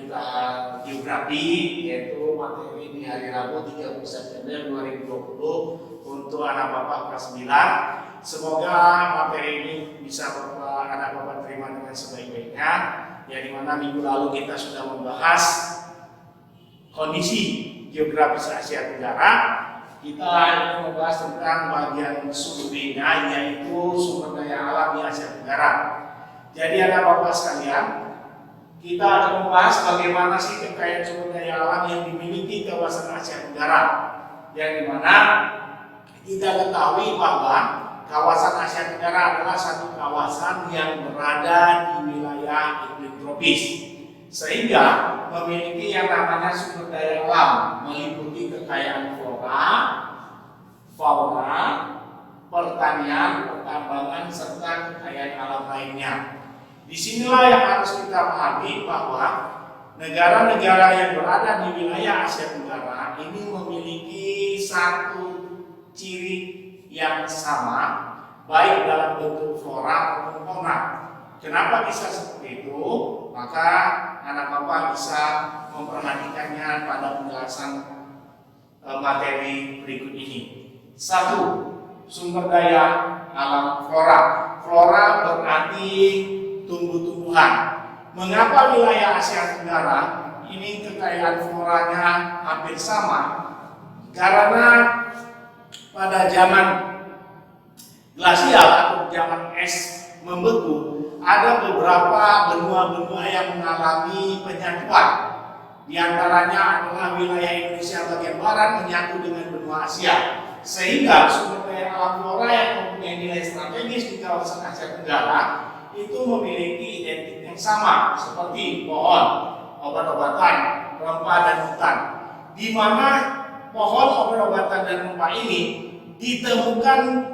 kita geografi, yaitu materi di hari Rabu 30 September 2020 untuk anak bapak kelas 9. Semoga materi ini bisa anak bapak terima dengan sebaik-baiknya. Ya, dimana minggu lalu kita sudah membahas kondisi geografis Asia Tenggara. Kita akan membahas tentang bagian sumber B-nya, yaitu sumber daya alam di Asia Tenggara. Jadi anak bapak sekalian, kita akan membahas bagaimana sih kekayaan sumber daya alam yang dimiliki kawasan Asia Tenggara. Yang dimana kita ketahui bahwa kawasan Asia Tenggara adalah satu kawasan yang berada di wilayah iklim tropis, sehingga memiliki yang namanya sumber daya alam meliputi kekayaan flora, fauna, pertanian, pertambangan, serta kekayaan alam lainnya. Disinilah yang harus kita pahami bahwa negara-negara yang berada di wilayah Asia Tenggara ini memiliki satu ciri yang sama, baik dalam bentuk flora maupun fauna. Kenapa bisa seperti itu? Maka anak bapak bisa memperhatikannya pada penjelasan materi berikut ini. 1. Sumber daya alam flora. Flora berarti tumbuh-tumbuhan. Mengapa wilayah Asia Tenggara ini kekayaan floranya hampir sama? Karena pada zaman glasial atau zaman es membeku, ada beberapa benua-benua yang mengalami penyatuan. Di antaranya adalah wilayah Indonesia bagian barat menyatu dengan benua Asia, sehingga sumber daya alam flora yang mempunyai nilai strategis di kawasan Asia Tenggara itu memiliki identik yang sama, seperti pohon, obat-obatan, rempah dan hutan, di mana pohon, obat-obatan dan rempah ini ditemukan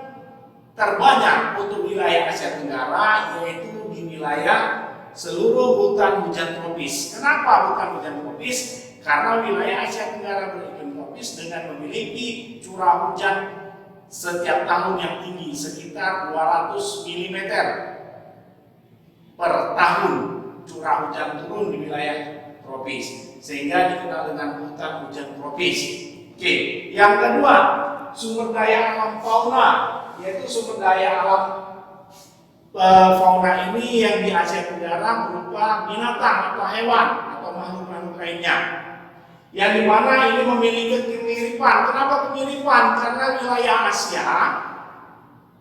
terbanyak untuk wilayah Asia Tenggara, yaitu di wilayah seluruh hutan hujan tropis. Kenapa hutan hujan tropis? Karena wilayah Asia Tenggara beriklim tropis dengan memiliki curah hujan setiap tahun yang tinggi, sekitar 200 mm per tahun curah hujan turun di wilayah tropis, sehingga dikenal dengan hutan hujan tropis. Oke, yang kedua, sumber daya alam fauna, yaitu sumber daya alam fauna ini yang di Asia Tenggara berupa binatang atau hewan atau makhluk-makhluk lainnya, yang dimana ini memiliki kemiripan. Kenapa kemiripan? Karena wilayah Asia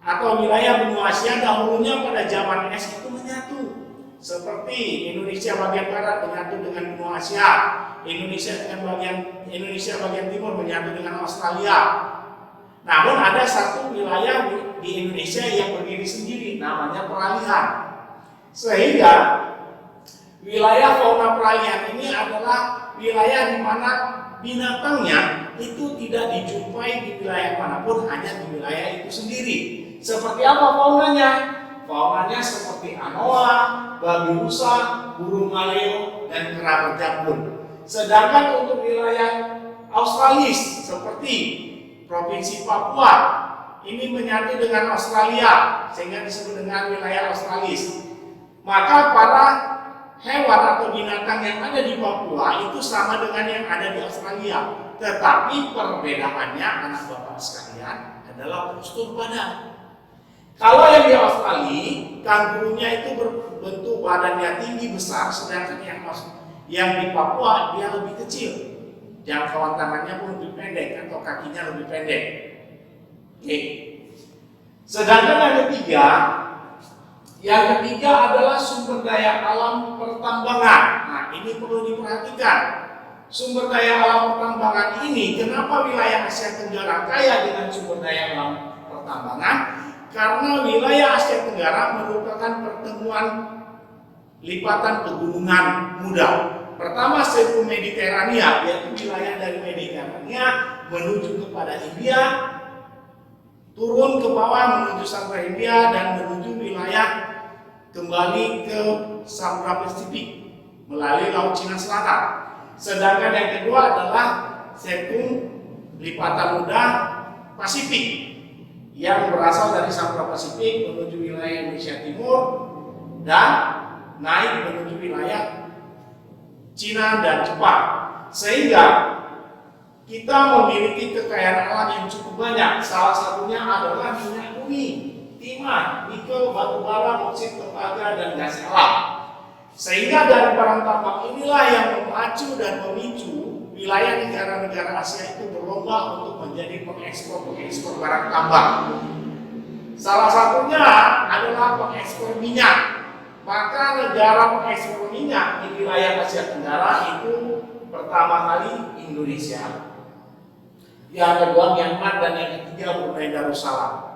atau wilayah benua Asia dahulunya pada zaman es itu menyatu, seperti Indonesia bagian barat menyatu dengan benua Asia, Indonesia bagian timur menyatu dengan Australia. Namun ada satu wilayah di Indonesia yang berdiri sendiri, namanya peralihan. Sehingga wilayah fauna peralihan ini adalah wilayah di mana binatangnya itu tidak dijumpai di wilayah manapun, hanya di wilayah itu sendiri. Seperti apa faunanya? Faunanya seperti anoa, babi rusa, burung maleo, dan kera berjambul. Sedangkan untuk wilayah Australis seperti Provinsi Papua ini menyatu dengan Australia, sehingga disebut dengan wilayah Australis. Maka para hewan atau binatang yang ada di Papua itu sama dengan yang ada di Australia, tetapi perbedaannya anak bapak sekalian adalah postur badan. Kalau yang di Australia, kangurunya itu berbentuk badannya tinggi besar, sedangkan yang di Papua dia lebih kecil, jangkauan tangannya pun lebih pendek atau kakinya lebih pendek. Oke. Sedangkan yang ketiga adalah sumber daya alam pertambangan. Nah, ini perlu diperhatikan. Sumber daya alam pertambangan ini, kenapa wilayah Asia Tenggara kaya dengan sumber daya alam pertambangan? Karena wilayah Asia Tenggara merupakan pertemuan lipatan pegunungan muda. Pertama, sirkum Mediterania, yaitu wilayah dari Mediterania menuju kepada India, turun ke bawah menuju Samudra India, dan menuju wilayah kembali ke Samudra Pasifik melalui Laut Cina Selatan. Sedangkan yang kedua adalah sirkum lipatan muda Pasifik, yang berasal dari Samudra Pasifik menuju wilayah Indonesia Timur dan naik menuju wilayah Cina, dan Jepang. Sehingga kita memiliki kekayaan alam yang cukup banyak. Salah satunya adalah minyak bumi, timah, nikel, batu bara, boksit, tembaga, dan gas alam. Sehingga dari barang tambang inilah yang memacu dan memicu wilayah negara-negara Asia itu berlomba untuk menjadi pengekspor barang tambang. Salah satunya adalah pengekspor minyak. Maka negara pengekspor minyak di wilayah Asia Tenggara itu pertama kali Indonesia, yang kedua Myanmar, dan yang ketiga Brunei Darussalam.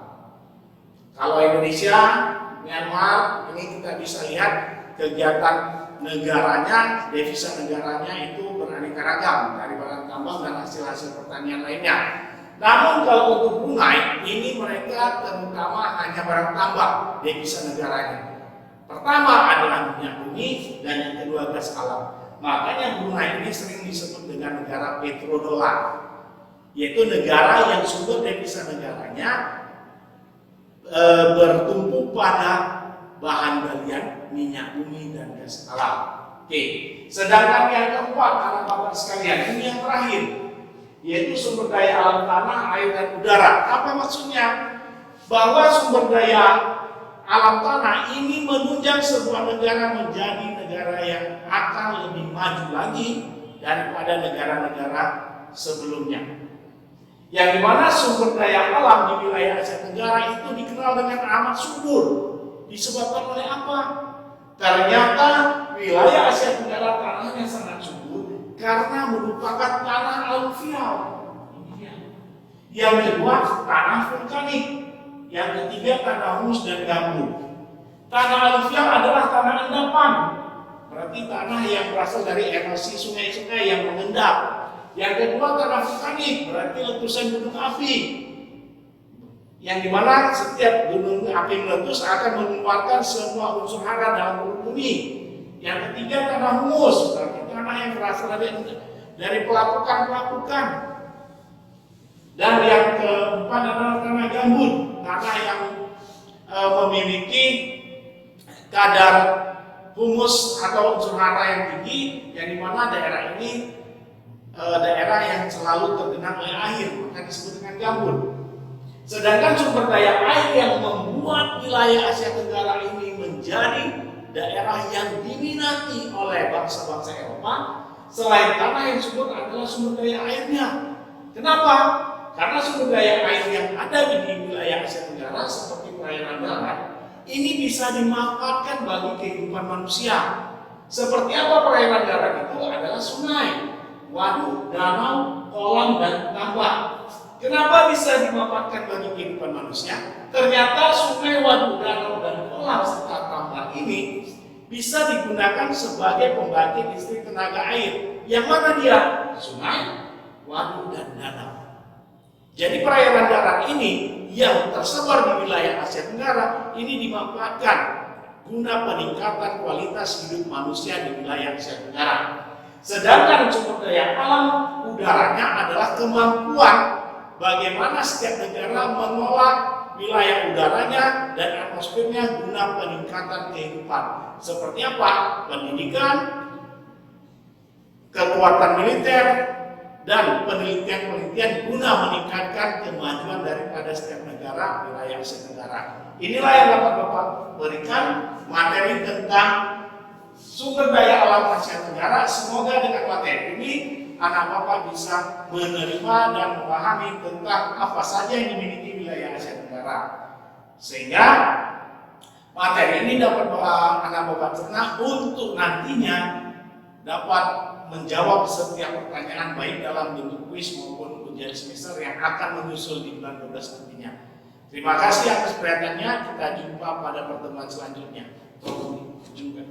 Kalau Indonesia, Myanmar, ini kita bisa lihat kegiatan negaranya, devisa negaranya itu beraneka ragam dari barang tambang dan hasil-hasil pertanian lainnya. Namun kalau untuk Brunei, ini mereka terutama hanya barang tambang devisa negaranya. Pertama adalah minyak bumi, dan yang kedua gas alam. Makanya Brunei ini sering disebut dengan negara petrodolar, yaitu negara yang sumber devisa negaranya bertumpu pada bahan galian minyak bumi dan gas alam. Oke. Sedangkan yang keempat, anak-anak sekalian, ini yang terakhir, yaitu sumber daya alam tanah, air, dan udara. Apa maksudnya? Bahwa sumber daya alam tanah ini menunjang sebuah negara menjadi negara yang akan lebih maju lagi daripada negara-negara sebelumnya. Yang dimana sumber daya alam di wilayah Asia Tenggara itu dikenal dengan amat subur. Disebabkan oleh apa? Ternyata wilayah Asia Tenggara tanahnya sangat subur karena merupakan tanah aluvial. Yang kedua, tanah vulkanik. Yang ketiga, tanah humus dan gambut. Tanah aluvial adalah tanah endapan, berarti tanah yang berasal dari erosi sungai-sungai yang mengendap. Yang kedua, tanah vulkanik, berarti letusan gunung api, yang dimana setiap gunung api meletus akan mengeluarkan semua unsur hara dalam perut bumi. Yang ketiga, tanah humus, berarti tanah yang berasal dari pelapukan. Dan yang keempat adalah tanah gambut, tanah yang memiliki kadar humus atau unsur hara yang tinggi, yang dimana daerah ini daerah yang selalu tergenang oleh air, maka disebut dengan gambut. Sedangkan sumber daya air yang membuat wilayah Asia Tenggara ini menjadi daerah yang diminati oleh bangsa-bangsa Eropa, selain tanah yang subur adalah sumber daya airnya. Kenapa? Karena sumber daya air yang ada di wilayah Asia Tenggara seperti perairan darat ini bisa dimanfaatkan bagi kehidupan manusia. Seperti apa perairan darat itu? Adalah sungai, waduk, danau, kolam, dan tambak. Kenapa bisa dimanfaatkan bagi kehidupan manusia? Ternyata sungai, waduk, danau, dan kolam serta tambak ini bisa digunakan sebagai pembangkit listrik tenaga air. Yang mana dia? Sungai, waduk, dan danau. Jadi perairan darat ini yang tersebar di wilayah Asia Tenggara ini dimanfaatkan guna peningkatan kualitas hidup manusia di wilayah Asia Tenggara. Sedangkan sumber daya alam udaranya adalah kemampuan bagaimana setiap negara mengolah wilayah udaranya dan atmosfernya guna peningkatan kehidupan. Seperti apa? Pendidikan, kekuatan militer, dan penelitian-penelitian guna meningkatkan kemajuan daripada setiap negara wilayah Asia Tenggara. Inilah yang dapat Bapak berikan materi tentang sumber daya alam Asia Tenggara. Semoga dengan materi ini anak Bapak bisa menerima dan memahami tentang apa saja yang dimiliki wilayah Asia Tenggara, sehingga materi ini dapat anak Bapak cerna untuk nantinya dapat menjawab setiap pertanyaan baik dalam bentuk kuis maupun ujian semester yang akan menyusul di bulan 12 nantinya. Terima kasih atas perhatiannya. Kita jumpa pada pertemuan selanjutnya. Tolong juga.